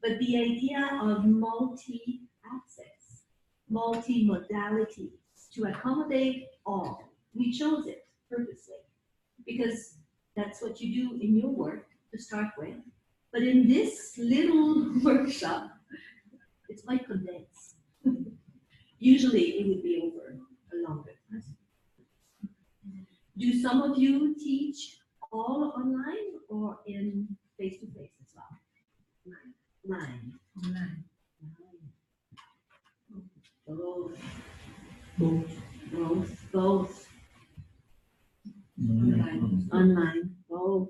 But the idea of multi-access, multi-modalities to accommodate all, we chose it purposely because that's what you do in your work to start with. But in this little workshop, it's quite condensed. Usually it would be over a longer time. Do some of you teach all online or in face-to-face as well? Online. Both. Online. Both.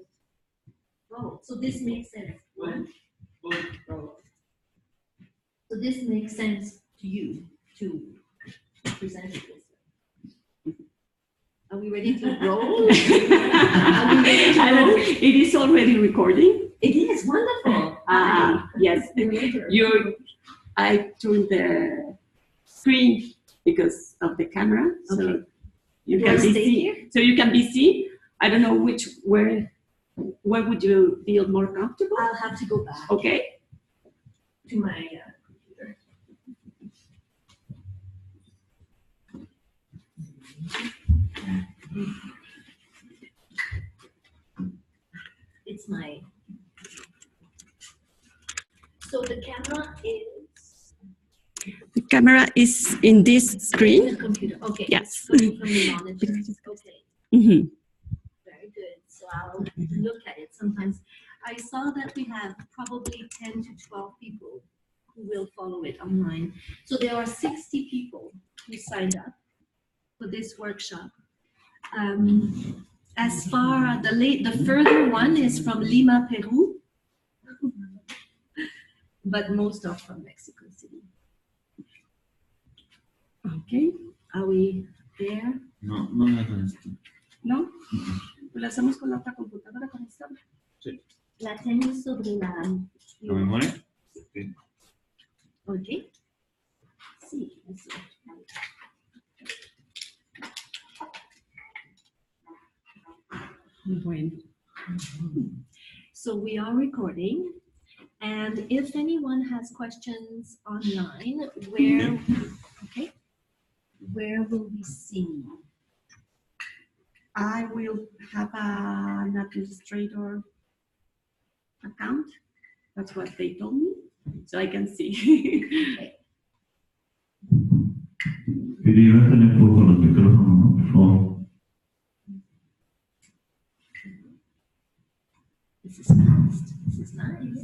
So this makes sense. Both. So this makes sense to you to present it this way. Are we ready to roll? It is already recording. It is wonderful. Yes. I turned the screen because of the camera, so you can be seen. So you can be seen. I don't know where would you feel more comfortable? I'll have to go back. Okay. To my computer. It's my. So the camera is. The camera is in this screen. The computer. Okay. Yes. From the monitor. Okay. Mm-hmm. Very good. So I'll look at it. Sometimes I saw that we have probably 10 to 12 people who will follow it online. So there are 60 people who signed up for this workshop. As far the further one is from Lima, Peru, but most are from Mexico City. Okay. Are we there? No, no me hacen esto. ¿No? Pues lo hacemos con la otra computadora, con esta. Sí. La tengo sobre la. ¿La memoria? Sí. Ok. Sí, eso. Bueno. So we are recording, and if anyone has questions online, where will we see? I will have an administrator account. That's what they told me, so I can see. Quería tener poco los micrófonos, ¿no? This is fast. This is nice.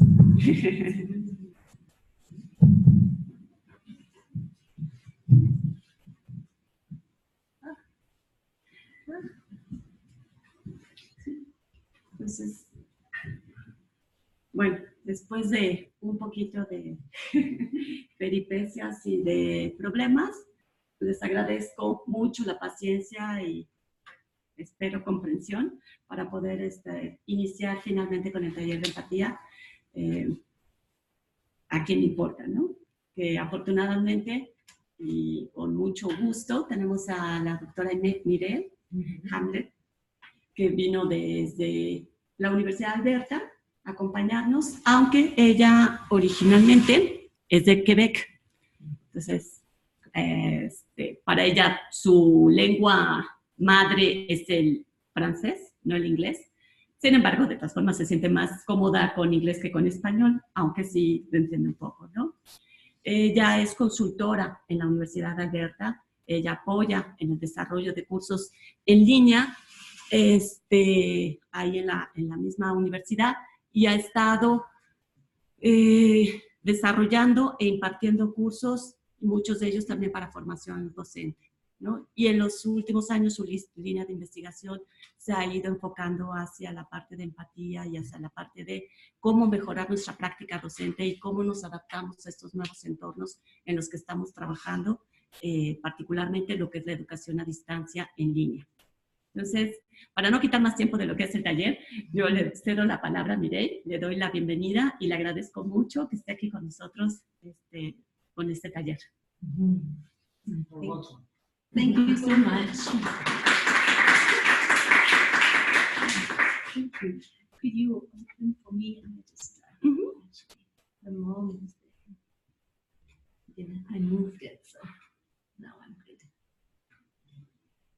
Entonces, bueno, después de un poquito de peripecias y de problemas, les agradezco mucho la paciencia y espero comprensión para poder iniciar finalmente con el taller de empatía a quien importa, ¿no? Que afortunadamente y con mucho gusto tenemos a la doctora Mireille Hamel, que vino desde la Universidad de Alberta a acompañarnos, aunque ella originalmente es de Quebec. Entonces, para ella su lengua madre es el francés, no el inglés. Sin embargo, de todas formas se siente más cómoda con inglés que con español, aunque sí lo entiende un poco, ¿no? Ella es consultora en la Universidad de Alberta. Ella apoya en el desarrollo de cursos en línea ahí en la misma universidad, y ha estado desarrollando e impartiendo cursos, muchos de ellos también para formación docente, ¿no? Y en los últimos años su línea de investigación se ha ido enfocando hacia la parte de empatía y hacia la parte de cómo mejorar nuestra práctica docente y cómo nos adaptamos a estos nuevos entornos en los que estamos trabajando, particularmente lo que es la educación a distancia en línea. Entonces, para no quitar más tiempo de lo que es el taller, yo le cedo la palabra a Mireille, le doy la bienvenida y le agradezco mucho que esté aquí con nosotros con este taller. Thank you so much. Thank you. Could you open for me and I just I'm almost there. Again, I moved it, so now I'm good.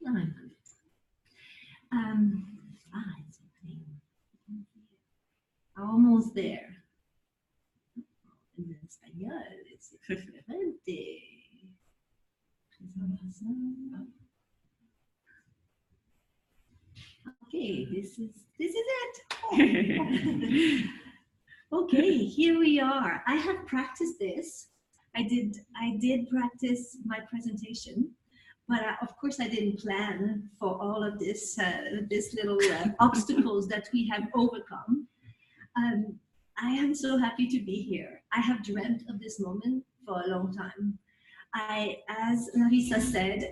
Now I'm good. It's opening. Almost there. En español es diferente. Okay, this is it. Okay, here we are. I have practiced this. I did practice my presentation, but of course I didn't plan for all of this little obstacles that we have overcome. I am so happy to be here. I have dreamt of this moment for a long time. As Larissa said,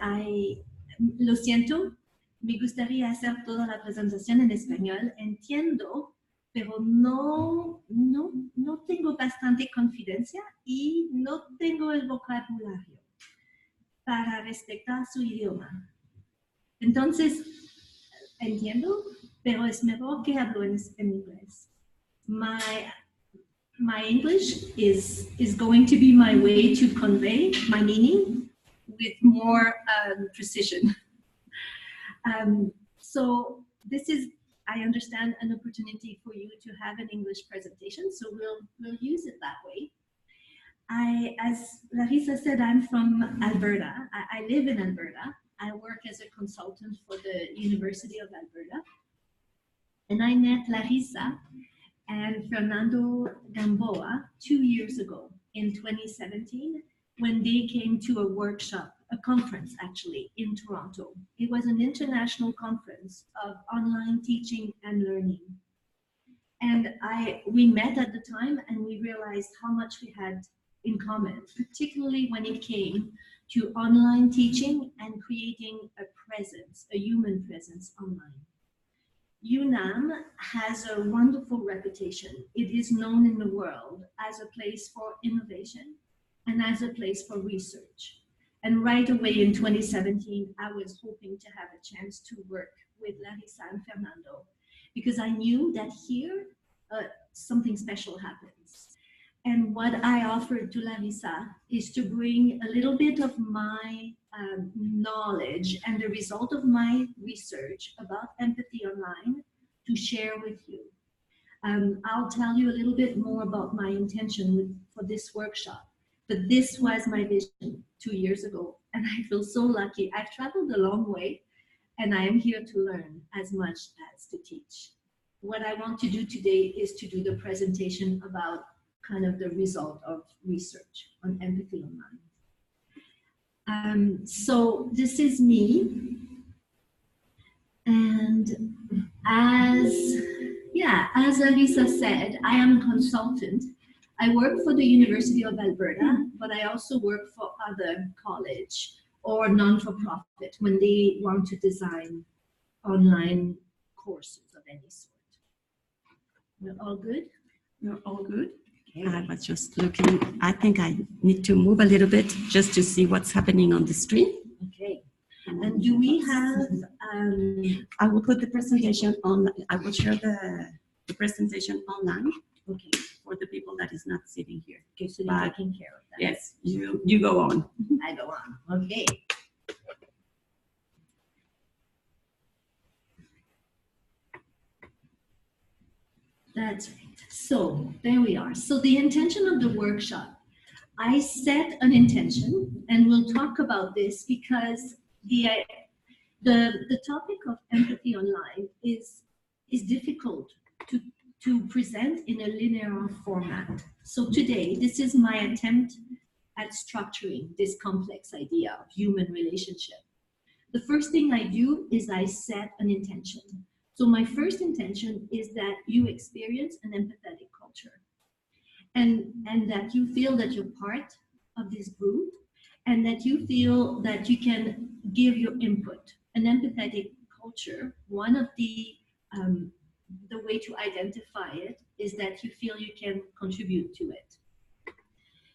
lo siento, me gustaría hacer toda la presentación en español. Entiendo, pero no tengo bastante confidencia y no tengo el vocabulario para respetar su idioma. Entonces, entiendo, pero es mejor que hablo en inglés. My English is going to be my way to convey my meaning with more precision. So this is, I understand, an opportunity for you to have an English presentation, so we'll use it that way. As Larissa said, I'm from Alberta. I live in Alberta. I work as a consultant for the University of Alberta. And I met Larissa and Fernando Gamboa 2 years ago in 2017 when they came to a workshop, a conference actually, in Toronto. It was an international conference of online teaching and learning. And we met at the time and we realized how much we had in common, particularly when it came to online teaching and creating a presence, a human presence online. UNAM has a wonderful reputation. It is known in the world as a place for innovation and as a place for research. And right away in 2017, I was hoping to have a chance to work with Larissa and Fernando because I knew that here something special happens. And what I offered to Larissa is to bring a little bit of my knowledge and the result of my research about empathy online to share with you. I'll tell you a little bit more about my intention for this workshop, but this was my vision 2 years ago, and I feel so lucky. I've traveled a long way, and I am here to learn as much as to teach. What I want to do today is to do the presentation about kind of the result of research on empathy online. So this is me, and as Larissa said, I am a consultant. I work for the University of Alberta, but I also work for other college or non-for-profit when they want to design online courses of any sort. We're all good? You're all good? Okay. I was just looking. I think I need to move a little bit just to see what's happening on the screen. Okay. And do we have... I will put the presentation on. I will share the presentation online. Okay. For the people that is not sitting here. Okay, so you're taking care of that. Yes, you go on. I go on. Okay. That's right. So there we are. So the intention of the workshop, I set an intention, and we'll talk about this because the topic of empathy online is difficult to present in a linear format. So today, this is my attempt at structuring this complex idea of human relationship. The first thing I do is I set an intention. So my first intention is that you experience an empathetic culture and that you feel that you're part of this group and that you feel that you can give your input. An empathetic culture, one of the way to identify it is that you feel you can contribute to it.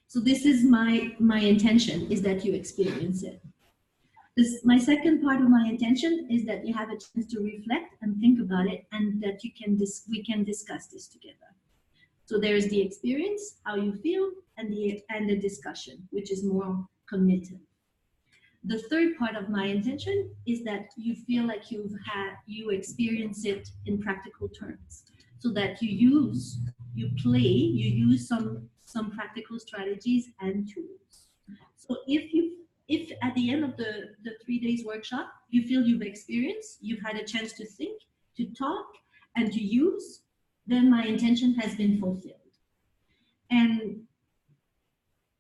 So this is my intention, is that you experience it. My second part of my intention is that you have a chance to reflect and think about it and that we can discuss this together. So there's the experience, how you feel, and the discussion, which is more cognitive. The third part of my intention is that you feel like you experience it in practical terms, so that you use some practical strategies and tools. So if at the end of the 3 days workshop, you feel you've experienced, you've had a chance to think, to talk, and to use, then my intention has been fulfilled. And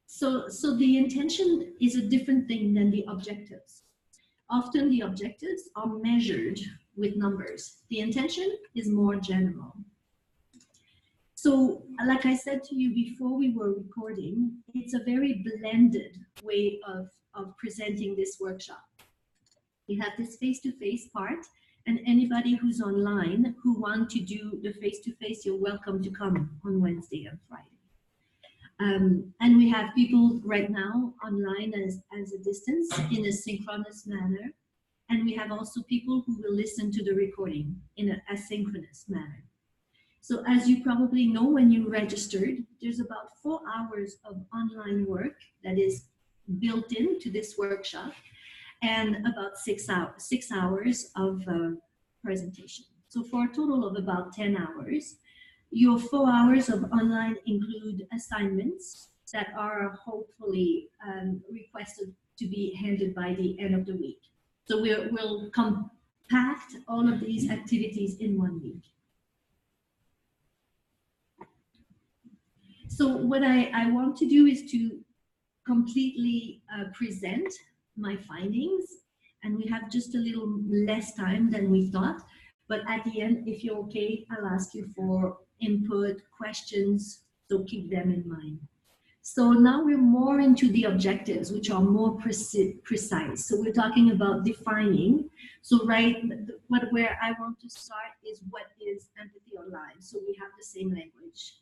so the intention is a different thing than the objectives. Often the objectives are measured with numbers. The intention is more general. So, like I said to you before we were recording, it's a very blended way of presenting this workshop. We have this face-to-face part, and anybody who's online who want to do the face-to-face, you're welcome to come on Wednesday and Friday. And we have people right now online as a distance in a synchronous manner. And we have also people who will listen to the recording in an asynchronous manner. So as you probably know, when you registered, there's about 4 hours of online work that is built into this workshop, and about 6 hours of presentation. So for a total of about 10 hours, your 4 hours of online include assignments that are hopefully requested to be handed by the end of the week. So we'll compact all of these activities in 1 week. So what I want to do is to completely present my findings, and we have just a little less time than we thought. But at the end, if you're okay, I'll ask you for input, questions, so keep them in mind. So now we're more into the objectives, which are more precise. So we're talking about defining. So where I want to start is what is empathy online. So we have the same language.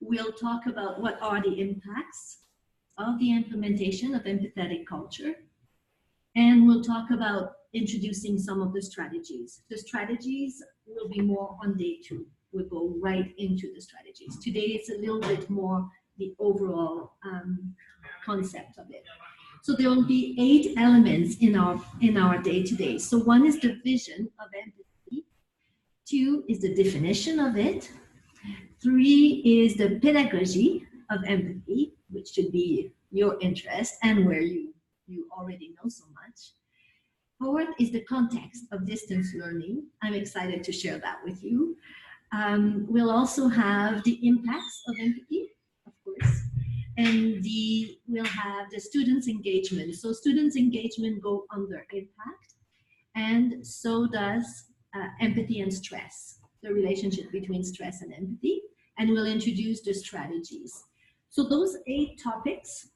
We'll talk about what are the impacts of the implementation of empathetic culture. And we'll talk about introducing some of the strategies. The strategies will be more on day 2. We'll go right into the strategies. Today it's a little bit more the overall concept of it. So there will be 8 elements in our day-to-day. So 1 is the vision of empathy. 2 is the definition of it. 3 is the pedagogy of empathy, which should be your interest and where you already know so much. 4th is the context of distance learning. I'm excited to share that with you. We'll also have the impacts of empathy, of course, and we'll have the students' engagement. So students' engagement go under impact, and so does empathy and stress, the relationship between stress and empathy, and we'll introduce the strategies. So those 8 topics,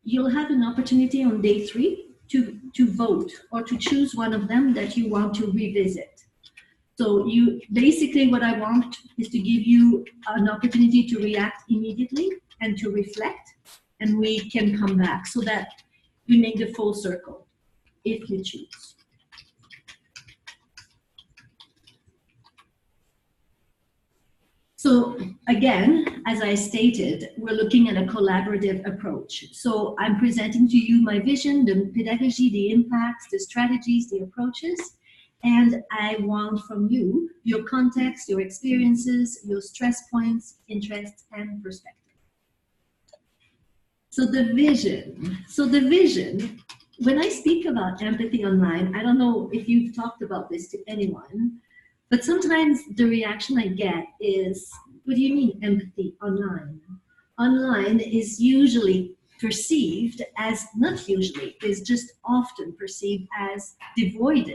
you'll have an opportunity on day 3 to vote or to choose one of them that you want to revisit. So basically what I want is to give you an opportunity to react immediately and to reflect, and we can come back so that we make the full circle if you choose. So again, as I stated, we're looking at a collaborative approach. So I'm presenting to you my vision, the pedagogy, the impacts, the strategies, the approaches, and I want from you your context, your experiences, your stress points, interests, and perspective. So the vision, when I speak about empathy online, I don't know if you've talked about this to anyone, but sometimes the reaction I get is, what do you mean empathy online? Online is usually perceived as, not usually, is just often perceived as devoid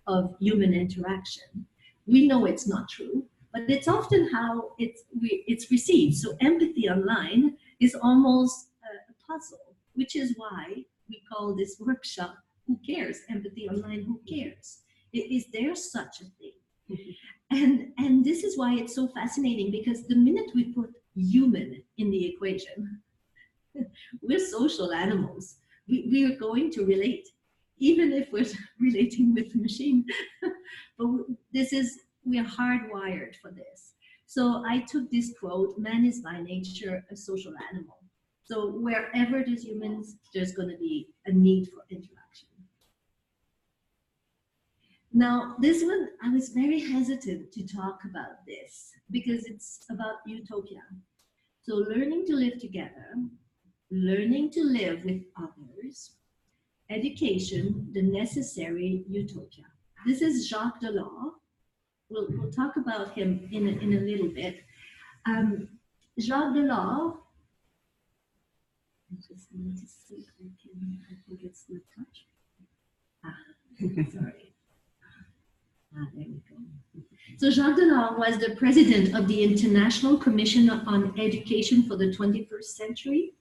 of human interaction. We know it's not true, but it's often how it's received. So empathy online is almost a puzzle, which is why we call this workshop, Who Cares? Empathy Online, Who Cares? Is there such a thing? And this is why it's so fascinating, because the minute we put human in the equation, we're social animals. We are going to relate, even if we're relating with the machine. But we are hardwired for this. So I took this quote, man is by nature a social animal. So wherever there's humans, there's going to be a need for interaction. Now, this one, I was very hesitant to talk about this because it's about utopia. So learning to live together, learning to live with others, education, the necessary utopia. This is Jacques Delors. We'll talk about him in a little bit. Jacques Delors, I just need to see if I think it's not touch. Sorry. There we go. So Jacques Delors was the president of the International Commission on Education for the 21st Century.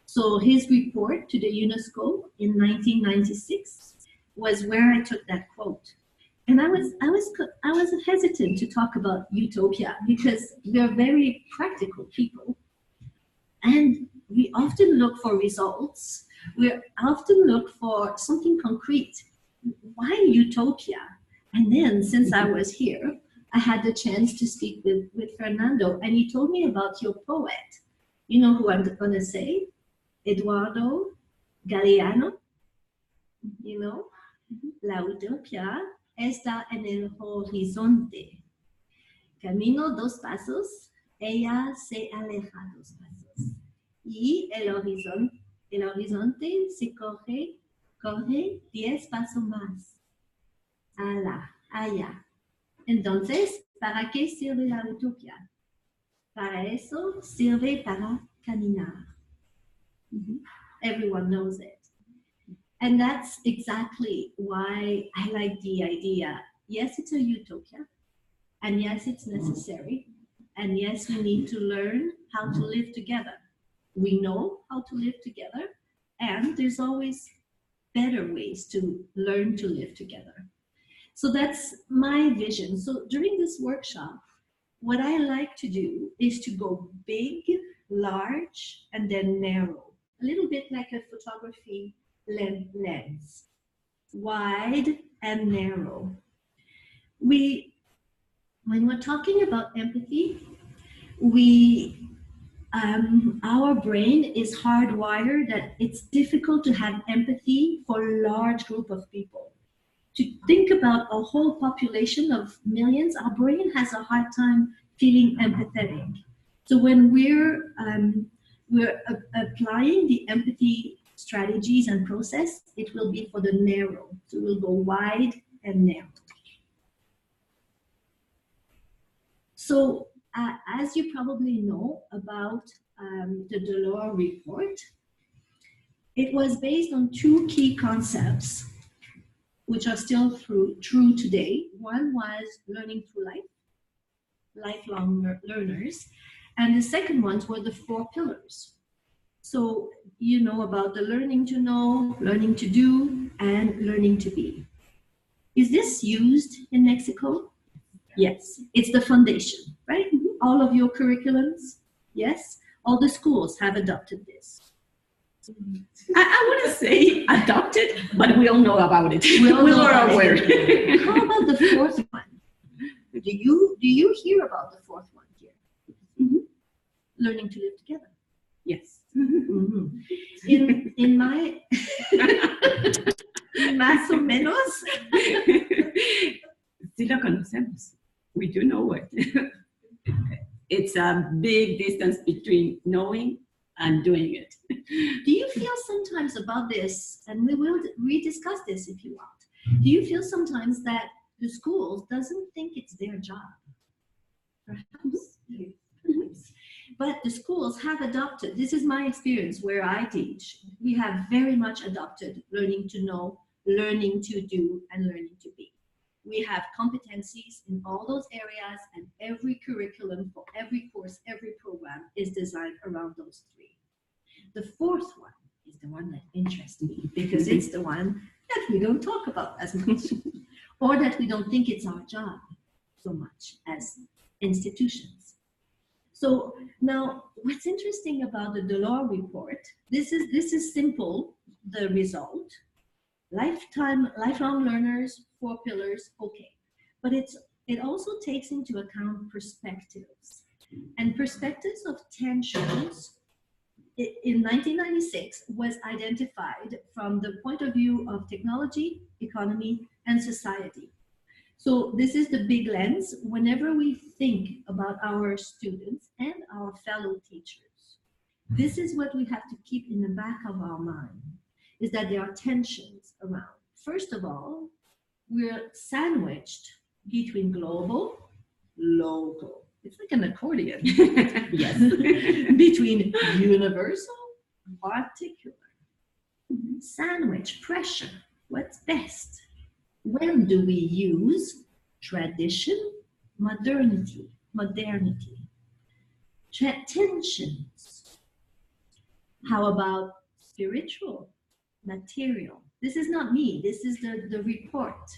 So his report to the UNESCO in 1996 was where I took that quote. And I was hesitant to talk about utopia because we're very practical people. And we often look for results. We often look for something concrete. Why utopia? And then since I was here, I had the chance to speak with Fernando, and he told me about your poet. You know who I'm going to say? Eduardo Galeano. You know? La utopia está en el horizonte. Camino 2 pasos, ella se aleja 2 pasos. Y el horizonte se corre 10 pasos más. Allá. Entonces, ¿para qué sirve la utopia? Para eso sirve para caminar. Everyone knows it. And that's exactly why I like the idea. Yes, it's a utopia. And yes, it's necessary. And yes, we need to learn how to live together. We know how to live together. And there's always better ways to learn to live together. So that's my vision. So during this workshop, what I like to do is to go big, large, and then narrow. A little bit like a photography lens. Wide and narrow. When we're talking about empathy, our brain is hardwired that it's difficult to have empathy for a large group of people. To think about a whole population of millions, our brain has a hard time feeling empathetic. So when we're applying the empathy strategies and process, it will be for the narrow. So we'll go wide and narrow. So as you probably know about the Delors report, it was based on 2 key concepts which are still true today. One was learning through life, lifelong learners, and the second ones were the 4 pillars. So you know about the learning to know, learning to do, and learning to be. Is this used in Mexico? Yes, it's the foundation, right? All of your curriculums, yes? All the schools have adopted this. I wouldn't say adopted, but we all know about it. We are aware. How about the 4th one? Do you hear about the 4th one here? Learning to live together. Yes. In my más o menos. Sí lo conocemos. We do know it. It's a big distance between knowing and doing it. Do you feel sometimes about this, and we will rediscuss this if you want, do you feel sometimes that the schools doesn't think it's their job? Perhaps. But the schools have adopted, this is my experience where I teach, we have very much adopted learning to know, learning to do, and learning to be. We have competencies in all those areas, and every curriculum for every course, every program is designed around those 3. The 4th one is the one that interests me because it's the one that we don't talk about as much or that we don't think it's our job so much as institutions. So now what's interesting about the Delors report, this is simple, the result. Lifelong learners, 4 pillars, okay. But it's it also takes into account perspectives. And perspectives of tensions in 1996 was identified from the point of view of technology, economy, and society. So this is the big lens whenever we think about our students and our fellow teachers. This is what we have to keep in the back of our mind, is that there are tensions around. First of all, we're sandwiched between global, local. It's like an accordion. Yes. Between universal, particular. Sandwich, pressure. What's best? When do we use tradition, modernity? Tensions. How about spiritual, material? This is not me. This is the report.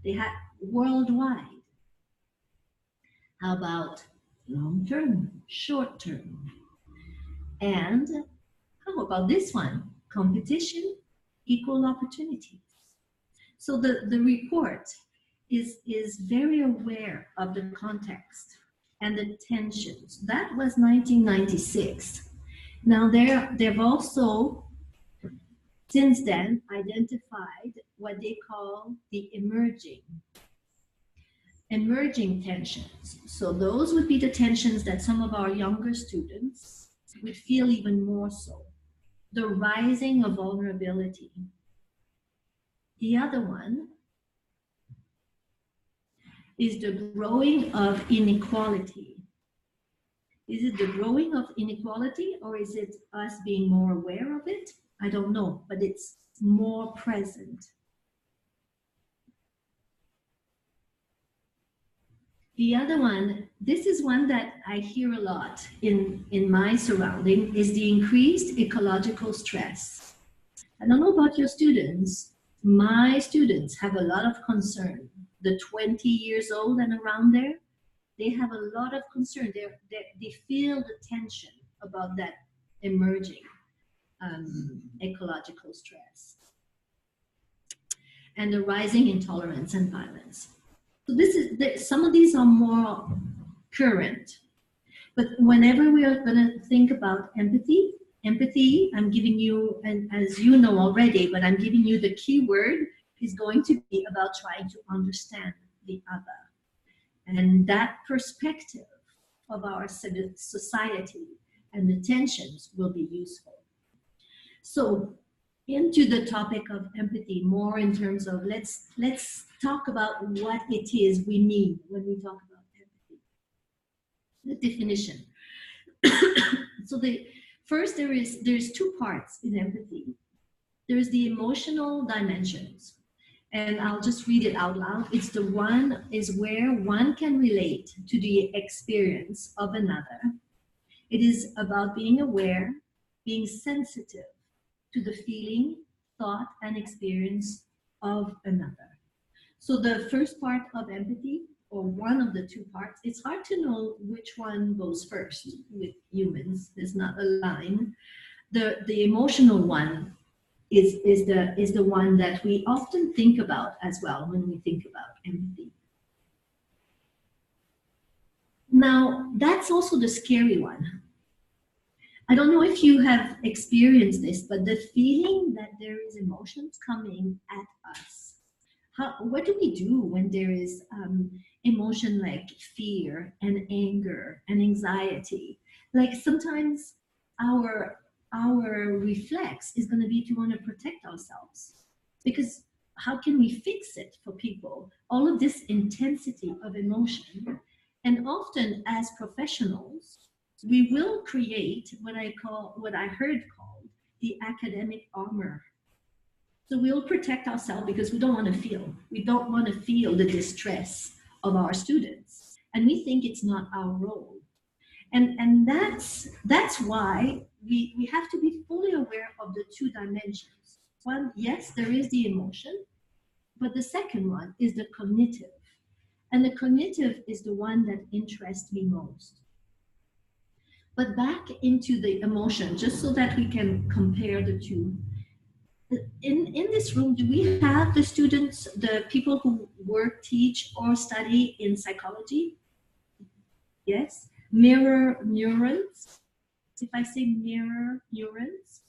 They had worldwide. How about long term, short term? And how about this one? Competition, equal opportunities. So the report is very aware of the context and the tensions. That was 1996. Now they've also, since then, identified what they call the emerging tensions. So those would be the tensions that some of our younger students would feel even more so. The rising of vulnerability. The other one is the growing of inequality. Is it the growing of inequality, or is it us being more aware of it? I don't know, but it's more present. The other one, this is one that I hear a lot in my surrounding, is the increased ecological stress. I don't know about your students. My students have a lot of concern. The 20 years old and around there, they have a lot of concern. They feel the tension about that emerging ecological stress and the rising intolerance and violence. So some of these are more current, but whenever we are going to think about empathy, I'm giving you, and as you know already, but I'm giving you the key word is going to be about trying to understand the other. And that perspective of our society and the tensions will be useful. So into the topic of empathy, more in terms of let's talk about what it is we mean when we talk about empathy. The definition. So first there's two parts in empathy. There's the emotional dimensions. And I'll just read it out loud. It's the one is where one can relate to the experience of another. It is about being aware, being sensitive to the feeling, thought, and experience of another. So the first part of empathy, or one of the two parts, it's hard to know which one goes first with humans. There's not a line. The emotional one is the one that we often think about as well when we think about empathy. Now, that's also the scary one. I don't know if you have experienced this, but the feeling that there is emotions coming at us. What do we do when there is emotion like fear and anger and anxiety? Like sometimes our reflex is going to be to want to protect ourselves, because how can we fix it for people? All of this intensity of emotion, and often as professionals, we will create what I heard called the academic armor. So we'll protect ourselves because we don't want to feel the distress of our students, and we think it's not our role. And that's why we have to be fully aware of the two dimensions. One, yes, there is the emotion, but the second one is the cognitive. And the cognitive is the one that interests me most. But back into the emotion, just so that we can compare the two. in this room, do we have the students, the people who work, teach, or study in psychology? Yes. Mirror neurons. If I say mirror neurons,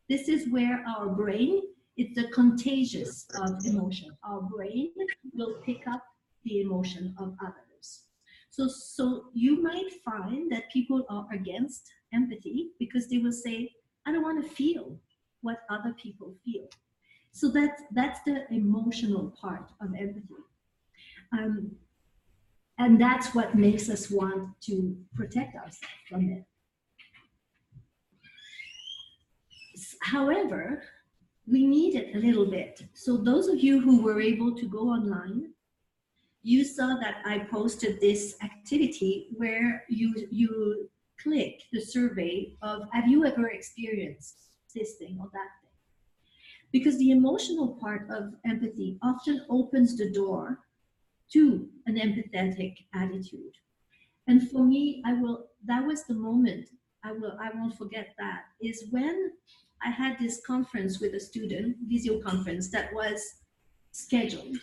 this is where our brain, it's the contagious of emotion. Our brain will pick up the emotion of others. So you might find that people are against empathy because they will say, I don't want to feel what other people feel. So that's the emotional part of empathy. And that's what makes us want to protect ourselves from it. However, we need it a little bit. So those of you who were able to go online, you saw that I posted this activity where you click the survey of, have you ever experienced this thing or that thing? Because the emotional part of empathy often opens the door to an empathetic attitude. And for me, that was the moment, I won't forget that, is when I had this conference with a student, video conference, that was scheduled.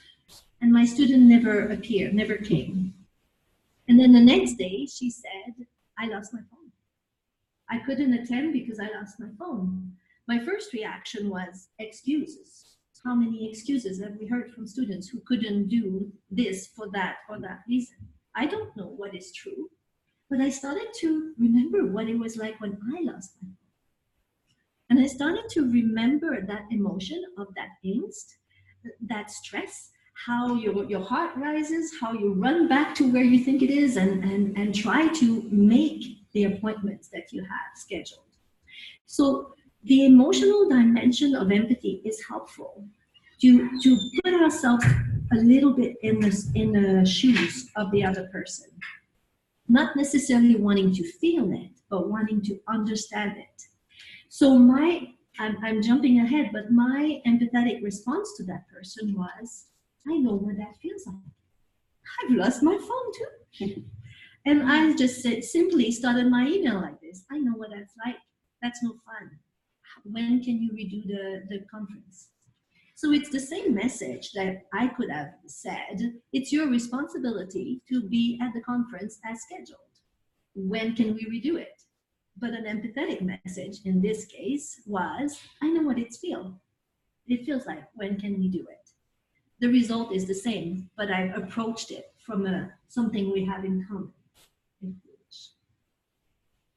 And my student never appeared, never came. And then the next day, she said, I lost my phone. I couldn't attend because I lost my phone. My first reaction was excuses. How many excuses have we heard from students who couldn't do this for that or that reason? I don't know what is true, but I started to remember what it was like when I lost my phone. And I started to remember that emotion of that angst, that stress, how your heart rises, how you run back to where you think it is and try to make the appointments that you have scheduled. So the emotional dimension of empathy is helpful to put ourselves a little bit in the shoes of the other person. Not necessarily wanting to feel it, but wanting to understand it. So I'm jumping ahead, but my empathetic response to that person was, I know what that feels like. I've lost my phone too. And I just simply started my email like this. I know what that's like. That's no fun. When can you redo the conference? So it's the same message that I could have said. It's your responsibility to be at the conference as scheduled. When can we redo it? But an empathetic message in this case was, I know what it feels like. When can we do it? The result is the same, but I've approached it from something we have in common.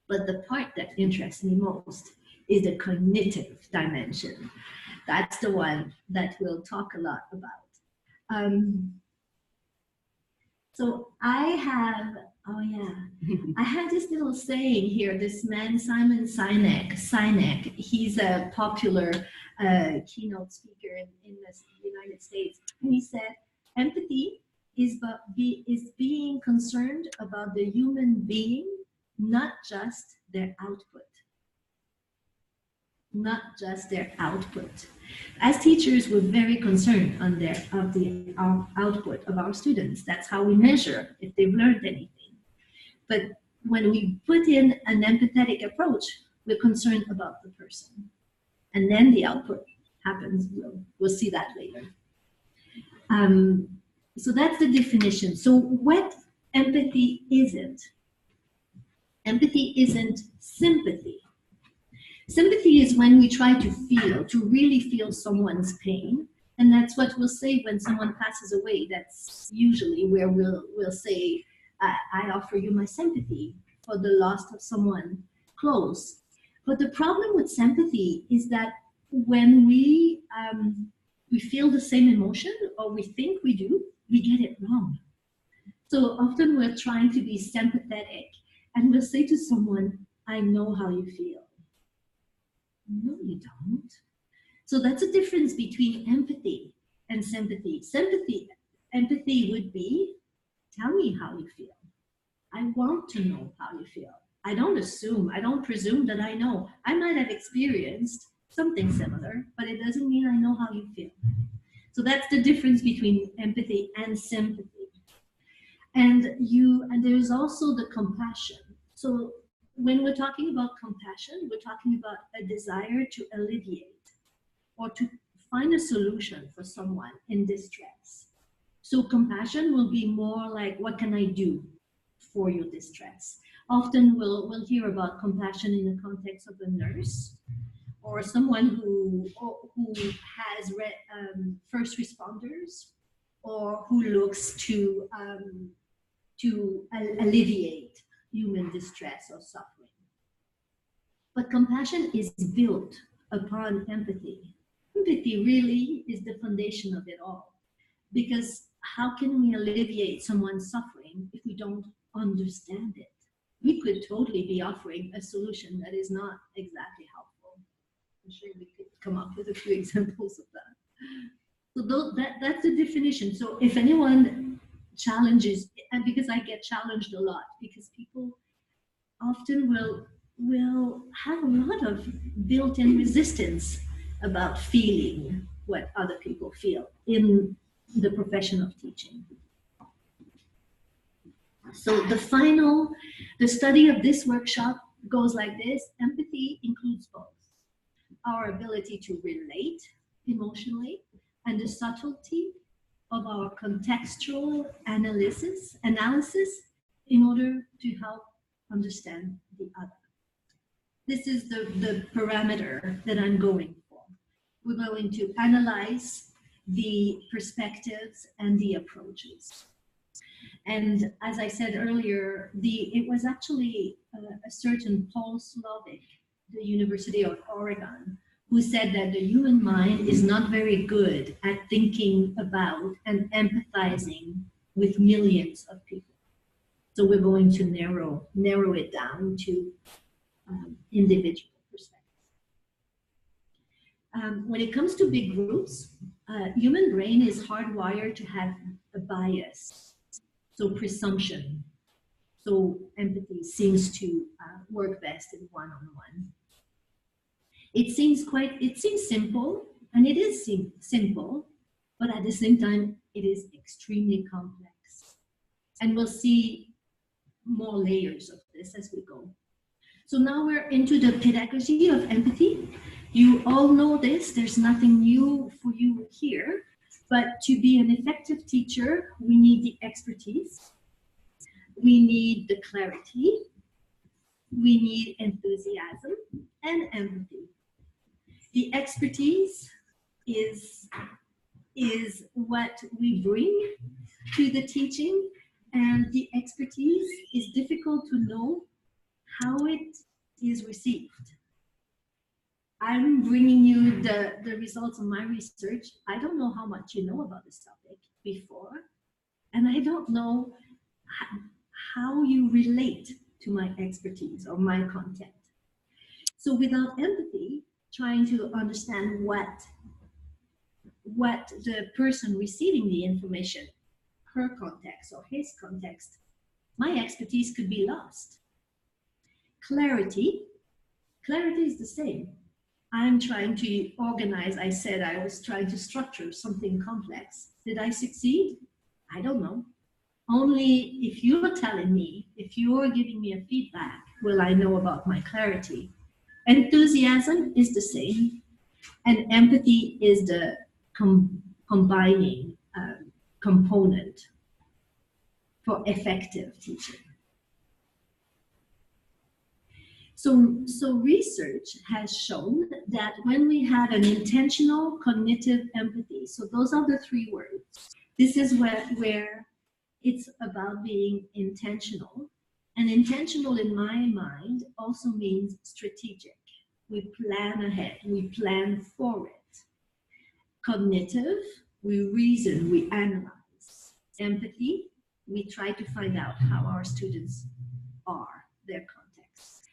But the part that interests me most is the cognitive dimension. That's the one that we'll talk a lot about. So I have this little saying here. This man, Simon Sinek, he's a popular keynote speaker in the United States. And he said, empathy is being concerned about the human being, not just their output. Not just their output. As teachers, we're very concerned on the output of our students. That's how we measure if they've learned anything. But when we put in an empathetic approach, we're concerned about the person. And then the output happens. We'll see that later. So that's the definition. So what empathy isn't? Empathy isn't sympathy. Sympathy is when we try to really feel someone's pain. And that's what we'll say when someone passes away. That's usually where we'll say, I offer you my sympathy for the loss of someone close. But the problem with sympathy is that when we feel the same emotion, or we think we do, we get it wrong. So often we're trying to be sympathetic, and we'll say to someone, I know how you feel. No, you don't. So that's a difference between empathy and sympathy. Empathy would be, tell me how you feel. I want to know how you feel. I don't presume that I know. I might have experienced something similar, but it doesn't mean I know how you feel. So that's the difference between empathy and sympathy. And there's also the compassion. So when we're talking about compassion, we're talking about a desire to alleviate. or to find a solution for someone in distress. So compassion will be more like, what can I do for your distress? Often we'll hear about compassion in the context of a nurse or someone who has first responders, or who looks to alleviate human distress or suffering. But compassion is built upon empathy. Empathy really is the foundation of it all. Because how can we alleviate someone's suffering if we don't understand it? We could totally be offering a solution that is not exactly helpful. I'm sure we could come up with a few examples of that. So that's the definition. So if anyone challenges, and because I get challenged a lot, because people often will have a lot of built-in resistance about feeling what other people feel in the profession of teaching. So the study of this workshop goes like this. Empathy includes both our ability to relate emotionally and the subtlety of our contextual analysis in order to help understand the other. This is the parameter that I'm going for. We're going to analyze the perspectives and the approaches. And as I said earlier, it was actually a certain Paul Slovic, the University of Oregon, who said that the human mind is not very good at thinking about and empathizing with millions of people. So we're going to narrow it down to individual perspectives. When it comes to big groups, human brain is hardwired to have a bias, so presumption. So empathy seems to work best in one-on-one. It seems simple, and it is simple, but at the same time, it is extremely complex. And we'll see more layers of this as we go. So now we're into the pedagogy of empathy. You all know this, there's nothing new for you here, but to be an effective teacher, we need the expertise, we need the clarity, we need enthusiasm and empathy. The expertise is what we bring to the teaching, and the expertise is difficult to know how it is received. I'm bringing you the results of my research. I don't know how much you know about this topic before, and I don't know how you relate to my expertise or my content. So without empathy, trying to understand what the person receiving the information, her context or his context, my expertise could be lost. Clarity is the same. I'm trying to organize. I said I was trying to structure something complex. Did I succeed? I don't know. Only if you're telling me, if you're giving me a feedback, will I know about my clarity. Enthusiasm is the same, and empathy is the combining component for effective teaching. So research has shown that when we have an intentional cognitive empathy, so those are the three words, this is where it's about being intentional. And intentional in my mind also means strategic. We plan ahead, we plan for it. Cognitive, we reason, we analyze. Empathy, we try to find out how our students are, their context.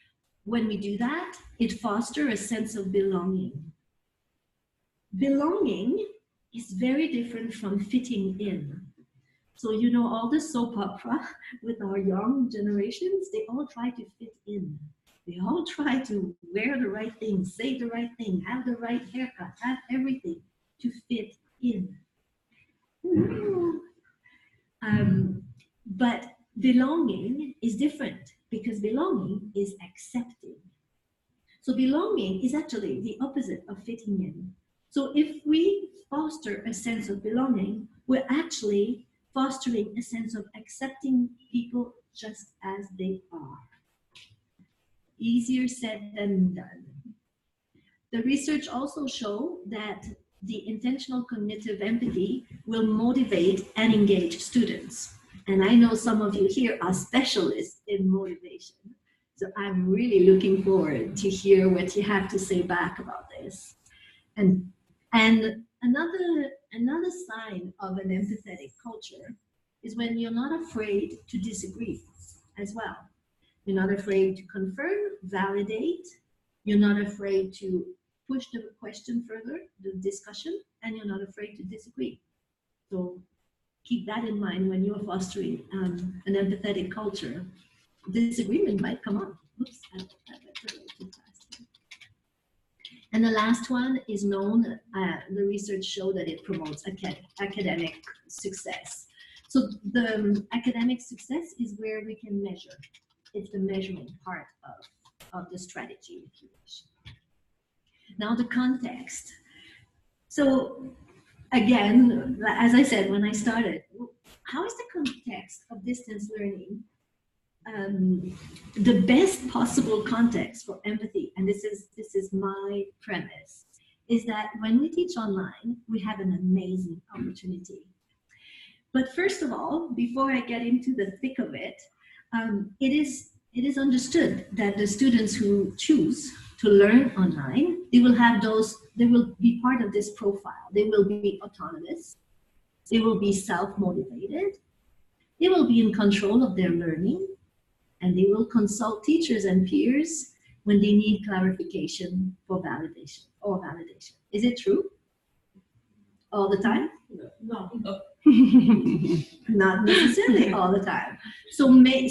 When we do that, it fosters a sense of belonging. Belonging is very different from fitting in. So you know, all the soap opera with our young generations, they all try to fit in. They all try to wear the right thing, say the right thing, have the right haircut, have everything to fit in. But belonging is different, because belonging is accepting. So belonging is actually the opposite of fitting in. So if we foster a sense of belonging, we're actually fostering a sense of accepting people just as they are. Easier said than done. The research also show that the intentional cognitive empathy will motivate and engage students. And I know some of you here are specialists in motivation. So I'm really looking forward to hear what you have to say back about this. And another sign of an empathetic culture is when you're not afraid to disagree as well. You're not afraid to confirm, validate. You're not afraid to push the question further, the discussion, and you're not afraid to disagree. So keep that in mind when you're fostering an empathetic culture. Disagreement might come up. Oops, I read too fast. And the last one is known, the research showed that it promotes academic success. So the academic success is where we can measure. It's the measurement part of the strategy, if you wish. Now the context. So again, as I said when I started, how is the context of distance learning the best possible context for empathy? And this is my premise, is that when we teach online, we have an amazing opportunity. But first of all, before I get into the thick of it, it is understood that the students who choose to learn online, they will be part of this profile. They will be autonomous. They will be self-motivated. They will be in control of their learning, and they will consult teachers and peers when they need clarification for validation or validation. Is it true? All the time? No. Not necessarily all the time. So maybe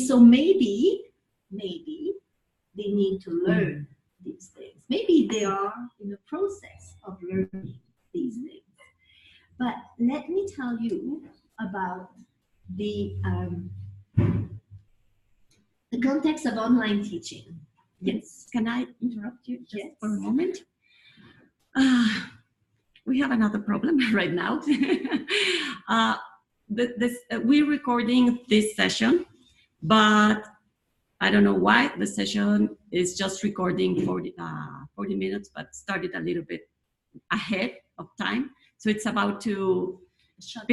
they need to learn these things. Maybe they are in the process of learning these things. But let me tell you about the context of online teaching. Yes. Can I interrupt you just Yes. for a moment? We have another problem right now. We're recording this session, but I don't know why the session is just recording 40 minutes, but started a little bit ahead of time. So it's about to shut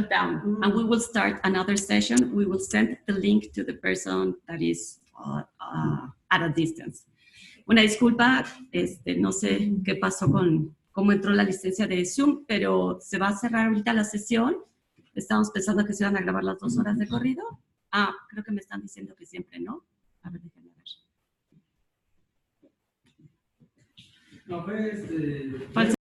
down. Mm-hmm. And we will start another session. We will send the link to the person that is at a distance. Una disculpa, no sé qué pasó con cómo entró la licencia de Zoom, pero se va a cerrar ahorita la sesión. Estamos pensando que se van a grabar las 2 horas de corrido. Creo que me están diciendo que siempre no. A ver, déjenme ver. No, fue Falso